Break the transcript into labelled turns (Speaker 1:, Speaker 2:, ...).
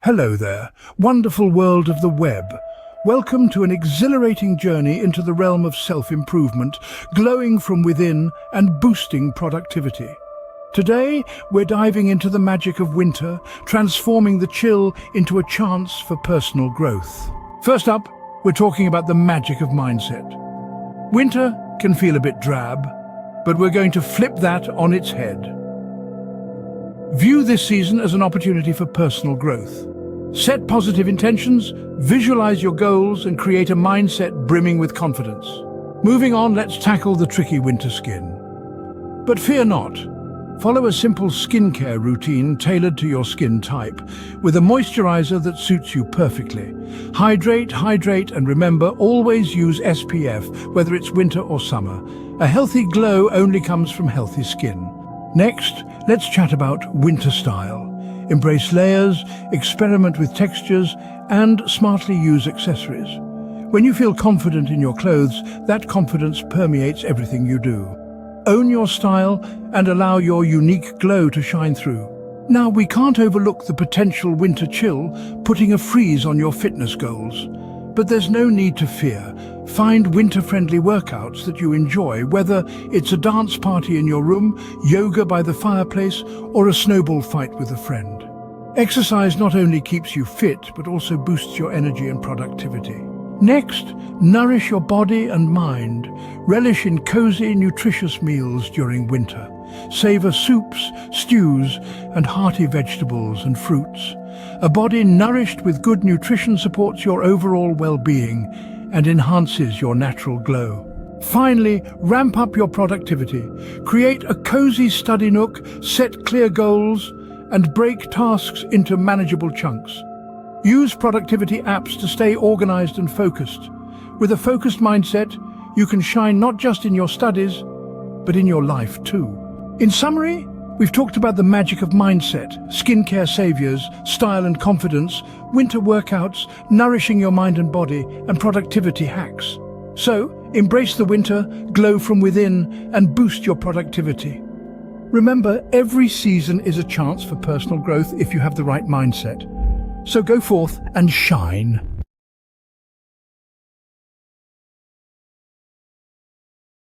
Speaker 1: Hello there, wonderful world of the web. Welcome to an exhilarating journey into the realm of self-improvement, glowing from within and boosting productivity. Today, we're diving into the magic of winter, transforming the chill into a chance for personal growth. First up, we're talking about the magic of mindset. Winter can feel a bit drab, but we're going to flip that on its head. View this season as an opportunity for personal growth. Set positive intentions, visualize your goals, and create a mindset brimming with confidence. Moving on, let's tackle the tricky winter skin. But fear not. Follow a simple skincare routine tailored to your skin type, with a moisturizer that suits you perfectly. Hydrate, and remember, always use SPF, whether it's winter or summer. A healthy glow only comes from healthy skin. Next, let's chat about winter style. Embrace layers, experiment with textures, and smartly use accessories. When you feel confident in your clothes, that confidence permeates everything you do. Own your style and allow your unique glow to shine through. Now, we can't overlook the potential winter chill, putting a freeze on your fitness goals. But there's no need to fear. Find winter-friendly workouts that you enjoy, whether it's a dance party in your room, yoga by the fireplace, or a snowball fight with a friend. Exercise not only keeps you fit, but also boosts your energy and productivity. Next, nourish your body and mind. Relish in cozy, nutritious meals during winter. Savor soups, stews, and hearty vegetables and fruits. A body nourished with good nutrition supports your overall well-being and enhances your natural glow. Finally, ramp up your productivity. Create a cozy study nook, set clear goals, and break tasks into manageable chunks. Use productivity apps to stay organized and focused. With a focused mindset, you can shine not just in your studies, but in your life too. In summary, we've talked about the magic of mindset, skincare saviors, style and confidence, winter workouts, nourishing your mind and body, and productivity hacks. So, embrace the winter, glow from within, and boost your productivity. Remember, every season is a chance for personal growth if you have the right mindset. So go forth and shine.